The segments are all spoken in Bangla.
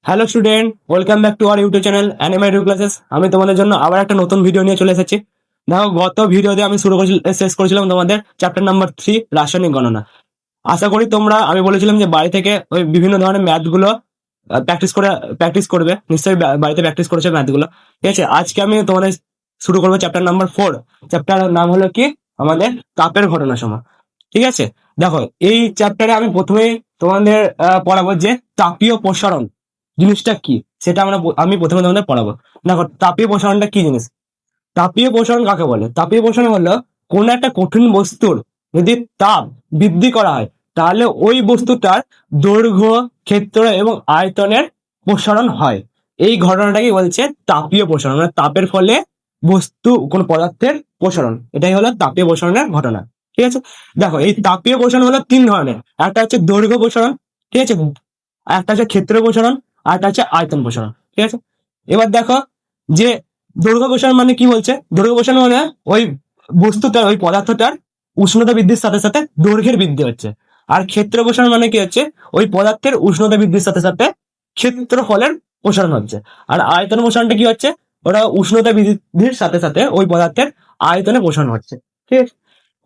Hello student, welcome back to our YouTube channel animated classes. আমি তোমাদের জন্য আবার একটা নতুন ভিডিও নিয়ে চলে এসেছি। দেখো, গত ভিডিওতে আমি শেষ করেছিলাম তোমাদের চ্যাপ্টার নাম্বার 3 রাসায়নিক গণনা। আশা করি তোমরা, আমি বলেছিলাম যে বাড়ি থেকে ওই বিভিন্ন ধরনের ম্যাথ গুলো প্র্যাকটিস করবে, নিশ্চয়ই বাড়িতে প্র্যাকটিস করেছে ম্যাথ গুলো। ঠিক আছে, আজকে আমি তোমাদের শুরু করবো চ্যাপ্টার নাম্বার 4। চ্যাপ্টার নাম হলো কি, আমাদের তাপের ঘটনা সময়। ঠিক আছে, দেখো এই চ্যাপ্টারে আমি প্রথমেই তোমাদের পড়াবো যে তাপীয় প্রসারণ জিনিসটা কি, সেটা আমি প্রথমে তোমাদের পড়াবো। দেখো, তাপীয় প্রসারণটা কি জিনিস। তাপীয় প্রসারণ কাকে বলে? তাপীয় প্রসারণ হলো কোন একটা কঠিন বস্তুর যদি তাপ বৃদ্ধি করা হয়, তাহলে ওই বস্তুটার দৈর্ঘ্য, ক্ষেত্র এবং আয়তনের প্রসারণ হয়। এই ঘটনাটাকে বলছে তাপীয় প্রসারণ, মানে তাপের ফলে বস্তু কোন পদার্থের প্রসারণ। এটাই হলো তাপীয় প্রসারণের ঘটনা। ঠিক আছে, দেখো এই তাপীয় প্রসারণ হলো তিন ধরনের। একটা হচ্ছে দৈর্ঘ্য প্রসারণ, ঠিক আছে, একটা হচ্ছে ক্ষেত্র প্রসারণ, আর একটা হচ্ছে আয়তন প্রসারণ। ঠিক আছে, এবার দেখো যে দৈর্ঘ্য প্রসারণ মানে কি বলছে। দৈর্ঘ্য প্রসারণ মানে ওই বস্তুটার, ওই পদার্থটার উষ্ণতা বৃদ্ধির সাথে সাথে দৈর্ঘ্যের বৃদ্ধি হচ্ছে। আর ক্ষেত্র প্রসারণ মানে কি হচ্ছে, ওই পদার্থের উষ্ণতা বৃদ্ধির সাথে সাথে ক্ষেত্রফলের প্রসারণ হচ্ছে। আর আয়তন প্রসারণটা কি হচ্ছে, ওটা উষ্ণতা বৃদ্ধির সাথে সাথে ওই পদার্থের আয়তনে প্রসারণ হচ্ছে। ঠিক আছে,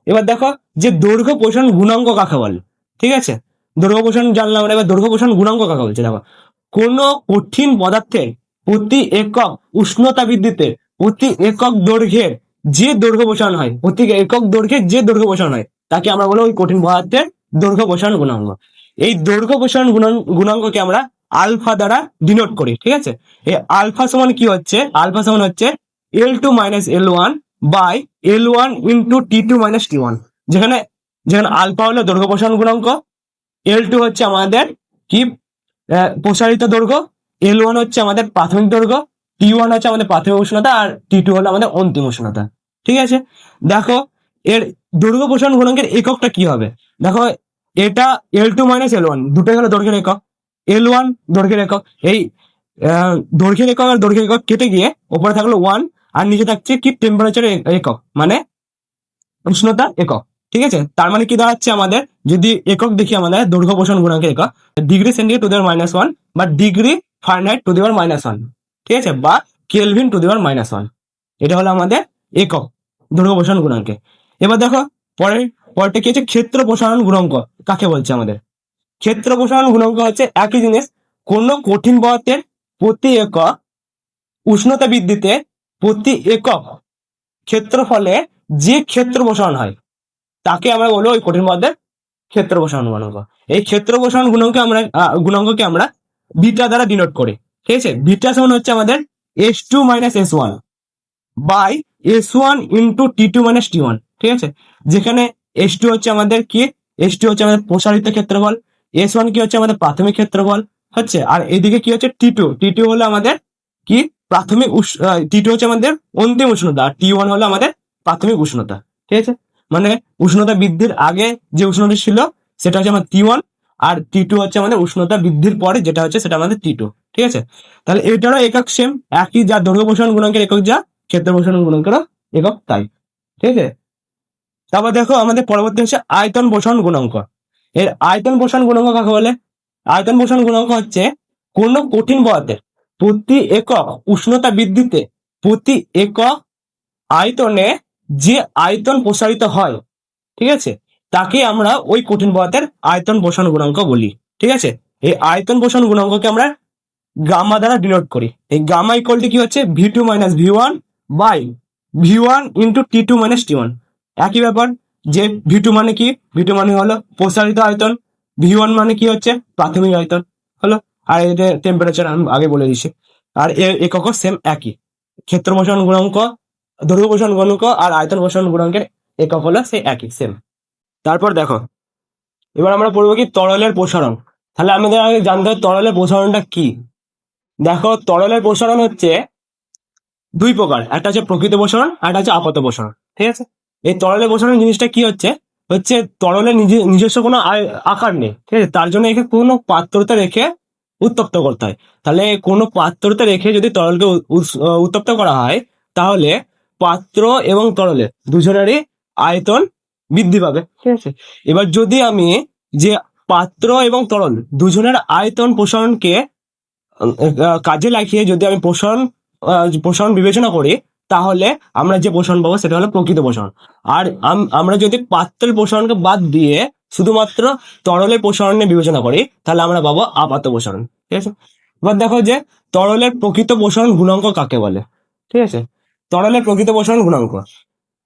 এবার দেখো যে দৈর্ঘ্য প্রসারণ গুণাঙ্ক কাকে বলে। ঠিক আছে, দৈর্ঘ্য প্রসারণ জানলাম, এবার দৈর্ঘ্য প্রসারণ গুণাঙ্ক কাকে বলছে। দেখো, কোন কঠিন পদার্থের প্রতি একক উষ্ণতা বৃদ্ধিতে প্রতি একক দৈর্ঘ্যের যে দৈর্ঘ্য প্রসারণ হয়, প্রতি একক দৈর্ঘ্যের যে দৈর্ঘ্য প্রসারণ হয়, তাকে আমরা বলবো ওই কঠিন পদার্থের দৈর্ঘ্য প্রসারণ গুণাঙ্ক। এই দৈর্ঘ্য প্রসারণ গুণাঙ্ককে আমরা আলফা দ্বারা ডিনোট করি। ঠিক আছে, এই আলফা সমান কি হচ্ছে, আলফা সমান হচ্ছে L2 minus L1 by L1 into T2 minus T1। যেখানে যেখানে আলফা হলো দৈর্ঘ্য প্রসারণ গুণাঙ্ক, L2 হচ্ছে আমাদের কি, প্রসারিত দৈর্ঘ্য, L1 হচ্ছে আমাদের প্রাথমিক দৈর্ঘ্য, T1 হচ্ছে আমাদের প্রাথমিক উষ্ণতা, আর T2 হলো আমাদের অন্তিম উষ্ণতা। ঠিক আছে, দেখো এর দৈর্ঘ্য প্রসারণ গুণাঙ্কের এককটা কি হবে। দেখো, এটা L2 মাইনাস L1 দুটোই হলো দৈর্ঘ্যের একক, L1 দৈর্ঘ্যের একক। এই দৈর্ঘ্যের একক আর দৈর্ঘ্যের একক কেটে গিয়ে ওপরে থাকলো 1, আর নিচে থাকছে কি, টেম্পারেচার একক, মানে উষ্ণতা একক। ঠিক আছে, তার মানে কি দাঁড়াচ্ছে আমাদের, যদি একক দেখি আমাদের দৈর্ঘ্য প্রসারণ গুণাঙ্কের একক degree centigrade to the power -1 বা degree Fahrenheit two the power -1। ঠিক আছে, বা কেলভিন টু দি পাওয়ার -1। এটা হলো আমাদের একক দৈর্ঘ্য প্রসারণ গুণাঙ্কে। এবার দেখো পরেরটা কি হচ্ছে, ক্ষেত্র প্রসারণ গুণাঙ্ক কাকে বলছে আমাদের। ক্ষেত্র প্রসারণ গুণাঙ্ক হচ্ছে একই জিনিস, কোন কঠিন পদার্থের প্রতি একক উষ্ণতা বৃদ্ধিতে প্রতি একক ক্ষেত্রফলে যে ক্ষেত্র প্রসারণ হয়, তাকে আমরা বলবো ওই কঠিন পদার্থের ক্ষেত্র প্রসারণ গুণাঙ্ক। এই ক্ষেত্র প্রসারণ গুণাঙ্ককে আমরা বিটা দ্বারা ডিনোট করি। ঠিক আছে, বিটা সমান হচ্ছে আমাদের S2 minus S1 by S1 into T2 minus T1। ঠিক আছে, যেখানে S2 হচ্ছে আমাদের কি, S2 হচ্ছে আমাদের প্রসারিত ক্ষেত্রফল, S1 কি হচ্ছে আমাদের প্রাথমিক ক্ষেত্রফল হচ্ছে, আর এদিকে কি হচ্ছে T2 হলো আমাদের কি, প্রাথমিক T2 হচ্ছে আমাদের অন্তিম উষ্ণতা, আর T1 হলো আমাদের প্রাথমিক উষ্ণতা। ঠিক আছে, মানে উষ্ণতা বৃদ্ধির আগে যে উষ্ণতা ছিল সেটা হচ্ছে আমাদের T1, আর T2 হচ্ছে আমাদের উষ্ণতা বৃদ্ধির পরে যেটা হচ্ছে সেটা আমাদের T2। ঠিক আছে, তাহলে এটারও একক সেম, একই, যা দৈর্ঘ্য প্রসারণ গুণাঙ্কের একক যা ক্ষেত্র প্রসারণ গুণাঙ্কেরও একক তাই। ঠিক আছে, তারপর দেখো আমাদের পরবর্তী হচ্ছে আয়তন প্রসারণ গুণাঙ্ক। এর আয়তন প্রসারণ গুণাঙ্ক কাকে বলে। আয়তন প্রসারণ গুণাঙ্ক হচ্ছে কোন কঠিন পদার্থের প্রতি একক উষ্ণতা বৃদ্ধিতে প্রতি একক আয়তনে যে আয়তন প্রসারিত হয়, ঠিক আছে, তাকে আমরা ওই কঠিন পদার্থের আয়তন প্রসারণ গুণাঙ্ক বলি। ঠিক আছে, এই আয়তন প্রসারণ গুণাঙ্ককে আমরা গামা দ্বারা ডিনোট করি। এই গামা ইকুয়াল টু কি হচ্ছে, V2 minus V1 by V1 into T2 minus T1। একই ব্যাপার, যে V2 মানে কি, V2 মানে হলো প্রসারিত আয়তন, V1 মানে কি হচ্ছে প্রাথমিক আয়তন হলো, আর এটা টেম্পারেচার আমি আগে বলে দিচ্ছি। আর এর একক সেম একই, ক্ষেত্র প্রসারণ গুণাঙ্ক, দৈর্ঘ্য প্রসারণ গুণাঙ্ক আর আয়তন প্রসারণ গুণাঙ্কের একক হলো সেই একই সেম। তারপর দেখো, এবার আমরা পড়বো কি তরলের প্রসারণ। তাহলে আমাদের আগে জানতে হবে তরলের প্রসারণটা কি। দেখো, তরলের প্রসারণ হচ্ছে দুই প্রকার, একটা হচ্ছে প্রকৃত প্রসারণ আর একটা হচ্ছে আপাত প্রসারণ। ঠিক আছে, এই তরলের প্রসারণ জিনিসটা কি হচ্ছে, তরলের নিজস্ব কোনো আকার নেই। ঠিক আছে, তার জন্য একে কোনো পাত্রতে রেখে উত্তপ্ত করতে হয়। তাহলে কোনো পাত্রতে রেখে যদি তরলকে উত্তপ্ত করা হয়, তাহলে পাত্র এবং তরলে দুজনেরই আয়তন বৃদ্ধি পাবে। ঠিক আছে, এবার যদি আমি যে পাত্র এবং তরল দুজনের আয়তন প্রসারণকে কাজে লাগিয়ে যদি আমি প্রসারণ বিবেচনা করি, তাহলে আমরা যে প্রসারণ পাবো সেটা হলো প্রকৃত প্রসারণ। আর আমরা যদি পাত্রের প্রসারণকে বাদ দিয়ে শুধুমাত্র তরলের প্রসারণে বিবেচনা করি, তাহলে আমরা পাবো আপাত প্রসারণ। ঠিক আছে, এবার দেখো যে তরলের প্রকৃত প্রসারণ গুণাঙ্ক কাকে বলে। ঠিক আছে, তরলের প্রকৃত প্রসারণ গুণাঙ্ক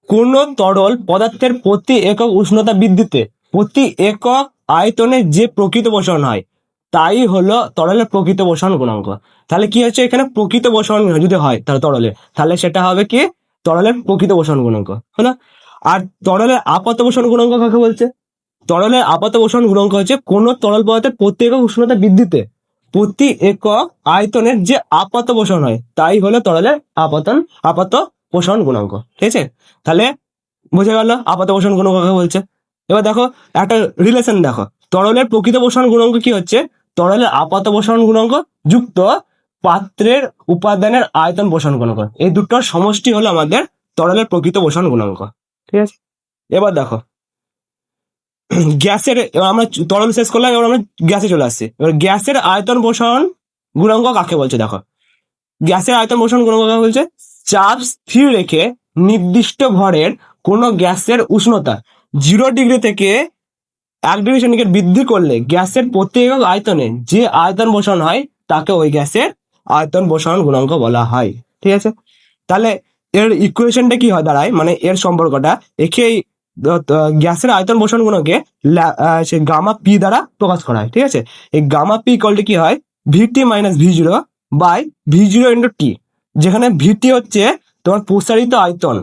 কোন তরল পদার্থের প্রতি একক উষ্ণতা বৃদ্ধিতে প্রতি একক আয়তনে যে প্রকৃত প্রসারণ হয় তাই হলো তরলের প্রকৃত প্রসারণ গুণাঙ্ক। তাহলে কি হচ্ছে, এখানে প্রকৃত প্রসারণ যদি হয় তাহলে তরলের, তাহলে সেটা হবে কি তরলের প্রকৃত প্রসারণ গুণাঙ্ক হলো। আর তরলের আপাত প্রসারণ গুণাঙ্ক কাকে বলছে? তরলের আপাত প্রসারণ গুণাঙ্ক হচ্ছে কোন তরল পদার্থের প্রতি একক উষ্ণতা বৃদ্ধিতে প্রতি একক আয়তনের যে আপাত প্রসারণ হয় তাই হলো তরলের আপাত প্রসারণ গুণাঙ্ক। ঠিক আছে, তাহলে বুঝে গেল আপাত প্রসারণ গুণাঙ্ক কাকে বলছে। এবার দেখো একটা রিলেশন দেখো, তরলের প্রকৃত প্রসারণ গুণাঙ্ক কি হচ্ছে, তরলের আপাত প্রসারণ গুণাঙ্ক যুক্ত পাত্রের উপাদানের আয়তন প্রসারণ গুণাঙ্ক, এই দুটোর সমষ্টি হলো আমাদের তরলের প্রকৃত প্রসারণ গুণাঙ্ক। ঠিক আছে, এবার দেখো গ্যাসের, আমরা তরল শেষ করলাম, এবার আমরা গ্যাসে চলে আসছি। এবার গ্যাসের আয়তন প্রসারণ গুণাঙ্ক কাকে বলছে দেখো, গ্যাসের আয়তন প্রসারণ গুণাঙ্ক কাকে বলছে, চাপ স্থির রেখে নির্দিষ্ট ভরের কোন গ্যাসের উষ্ণতা 0 ডিগ্রি থেকে 1 ডিগ্রি সেন্টিগ্রেড বৃদ্ধি করলে গ্যাসের প্রতি একক আয়তনে যে আয়তন প্রসারণ হয় তাকে ওই গ্যাসের আয়তন প্রসারণ গুণাঙ্ক বলা হয়। ঠিক আছে, তাহলে এর ইকুয়েশনটা কি হয় দাঁড়ায়, মানে এর সম্পর্কটা একে গ্যাসের আয়তন প্রসারণ গুণাঙ্কে সে গামা পি দ্বারা প্রকাশ করা হয়। ঠিক আছে, এই গামা পি ইকুয়াল টু কি হয়, ভিটি মাইনাস ভি0 বাই ভি0 ইন্টু টি, যেখানে ভিটি হচ্ছে তোমার প্রসারিত আয়তন,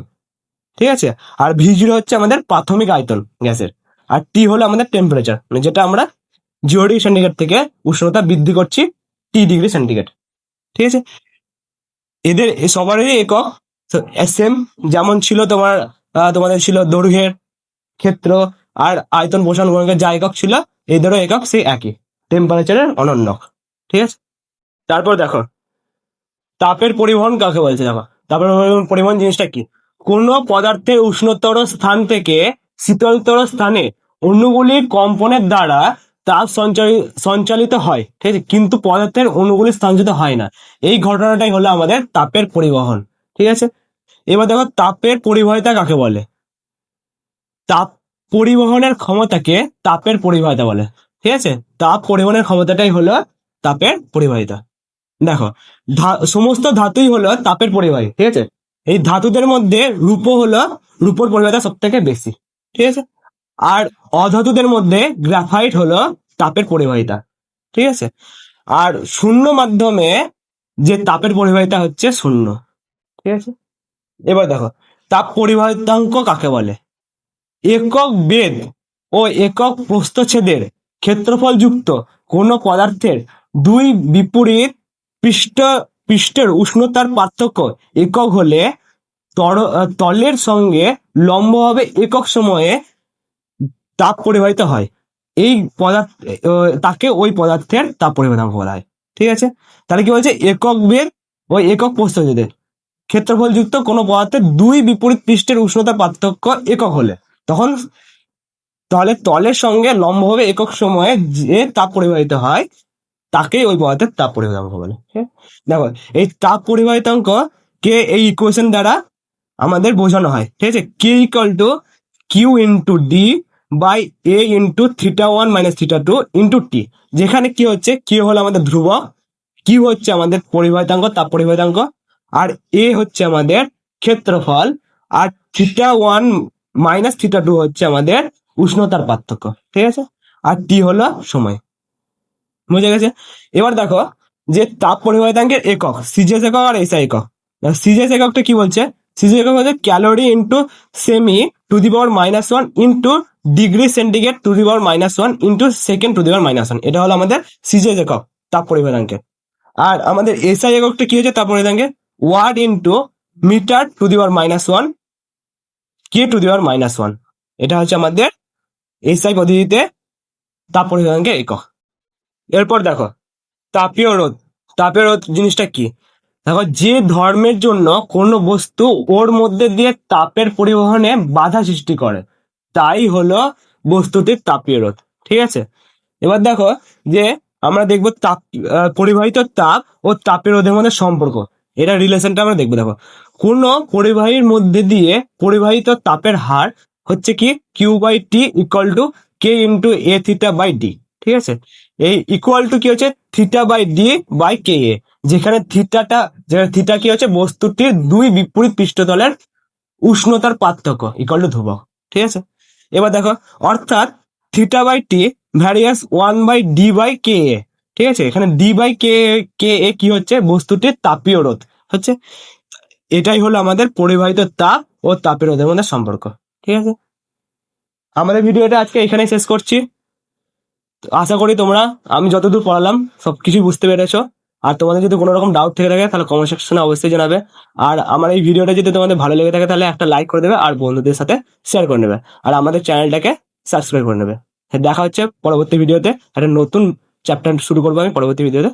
ঠিক আছে, আর ভি0 হচ্ছে আমাদের প্রাথমিক আয়তন গ্যাসের, আর টি হলো আমাদের টেম্পারেচার, মানে যেটা আমরা 0 ডিগ্রি সেন্টিগ্রেড থেকে উষ্ণতা বৃদ্ধি করছি T ডিগ্রি সেন্টিগ্রেড। ঠিক আছে, এদের সবারই একক সেম, যেমন ছিল তোমাদের ছিল দৈর্ঘ্যের ক্ষেত্র আর আয়তন প্রসারণ গুণাঙ্কের যা একক ছিল, এদেরও একক সেই একই, টেম্পারেচারের অনন্য। ঠিক আছে, তারপর দেখো তাপের পরিবহন কাকে বলছে। দেখো তাপের পরিবহন জিনিসটা কি, কোন পদার্থের উষ্ণতর স্থান থেকে শীতলতর স্থানে অণুগুলির কম্পনের দ্বারা তাপ সঞ্চালিত হয়। ঠিক আছে, কিন্তু পদার্থের অণুগুলির স্থানচ্যুত হয় না, এই ঘটনাটাই হলো আমাদের তাপের পরিবহন। ঠিক আছে, এবার দেখো তাপের পরিবাহিতা কাকে বলে, তাপ পরিবহনের ক্ষমতাকে তাপের পরিবাহিতা বলে। ঠিক আছে, তাপ পরিবহনের ক্ষমতাটাই হলো তাপের পরিবাহিতা। দেখো সমস্ত ধাতুই হলো তাপের পরিবাহী। ঠিক আছে, এই ধাতুদের মধ্যে রূপোর পরিবাহিতা সব থেকে বেশি। ঠিক আছে, আর অধাতুদের মধ্যে গ্রাফাইট হলো তাপের পরিবাহিতা। ঠিক আছে, আর শূন্য মাধ্যমে যে তাপের পরিবাহিতা হচ্ছে শূন্য। ঠিক আছে, এবার দেখো তাপ পরিবাহিতাঙ্ক কাকে বলে, একক বেধ ও একক প্রস্থচ্ছেদের ক্ষেত্রফল যুক্ত কোন পদার্থের দুই বিপরীত পৃষ্ঠের উষ্ণতার পার্থক্য একক হলে তলের সঙ্গে লম্বভাবে একক সময়ে তাপ পরিবাহিত হয়, এই পদার্থ তাকে ওই পদার্থের তাপ পরিবাহিতাঙ্ক বলা হয়। ঠিক আছে, তাহলে কি বলছে, একক বেধ ও একক প্রস্থচ্ছেদের ক্ষেত্রফল যুক্ত কোন পদার্থের দুই বিপরীত পৃষ্ঠের উষ্ণতার পার্থক্য একক হলে, তখন তাহলে তলের সঙ্গে লম্বভাবে একক সময়ে যে তাপ পরিবাহিত হয় তাকেই ওই পদার্থের তাপ পরিবাহিতাঙ্ক বলে। দেখো এই তাপ পরিবাহিতাঙ্ক কে এই ইকুয়েশন দ্বারা আমাদের বোঝানো হয়। ঠিক আছে, K equal to Q into D by A into θ1 minus θ2 into T, যেখানে কি হচ্ছে, কিউ হলো আমাদের ধ্রুবক, কিউ হচ্ছে আমাদের পরিবাহিতাঙ্ক তাপ পরিবাহিতাঙ্ক, আর এ হচ্ছে আমাদের ক্ষেত্রফল, আর θ1 মাইনাস θ2 হচ্ছে আমাদের উষ্ণতার পার্থক্য। ঠিক আছে, আর টি হলো সময়। বুঝে গেছে, এবার দেখো যে তাপ পরিবাহিতাঙ্কের একক সিজিএস একক আর এসআই একক। সিজিএস এককটা কি বলছে, সিজিএস একক হচ্ছে calorie into cm to the power -1 into degree centigrade to the power -1 into second to the power -1, এটা হলো আমাদের সিজিএস একক তাপ পরিবাহিতাঙ্কের। আর আমাদের এসআই এককটা কি হচ্ছে তাপ পরিবাহিতাঙ্কের, watt into metre to the power -1 K to the power -1, এটা হচ্ছে আমাদের এসআই পদ্ধতিতে তাপ পরিবাহিতাঙ্কের একক। এরপর দেখো তাপীয় রোধ। তাপীয় রোধ জিনিসটা কি, দেখো যে ধর্মের জন্য কোনো বস্তু ওর মধ্যে দিয়ে তাপের পরিবহনে বাধা সৃষ্টি করে তাই হলো বস্তুটির তাপীয় রোধ। ঠিক আছে, এবার দেখো যে আমরা দেখবো তাপ, পরিবাহিত তাপ ও তাপের রোধের মধ্যে সম্পর্ক, এটা রিলেশনটা আমরা দেখবো। দেখো, কোন পরিবাহীর মধ্যে দিয়ে পরিবাহিত তাপের হার হচ্ছে কি Q/T equal to K into A theta by d. ঠিক আছে, এই ইকুয়াল টু কি হচ্ছে θ/d/Ka, যেখানে থিটা কি হচ্ছে বস্তুটির দুই বিপরীত পৃষ্ঠতলের উষ্ণতার পার্থক্য ইকুয়াল টু ধ্রুবক। ঠিক আছে, এবার দেখো, অর্থাৎ θ/T ভ্যারিয়াস 1/d/Ka। ঠিক আছে, এখানে d/Ka কি হচ্ছে বস্তুটির তাপীয় রোধ হচ্ছে। এটাই হলো আমাদের পরিবাহিত তাপ ও তাপের রোধের মধ্যে সম্পর্ক। ঠিক আছে, আমাদের ভিডিওটা আজকে এখানেই শেষ করছি। তো আশা করি তোমরা আমি যতদূর পড়ালাম সবকিছু বুঝতে পেরেছো। আর তোমাদের যদি কোনো রকম ডাউট থেকে থাকে তাহলে কমেন্ট সেকশনে অবশ্যই জানাবে। আর আমার এই ভিডিওটা যদি তোমাদের ভালো লেগে থাকে তাহলে একটা লাইক করে দেবে আর বন্ধুদের সাথে শেয়ার করে নেবে। আর আমাদের চ্যানেলটাকে সাবস্ক্রাইব করে নেবে। দেখা হচ্ছে পরবর্তী ভিডিওতে, একটা নতুন চ্যাপ্টার শুরু করবো আমি পরবর্তী ভিডিওতে।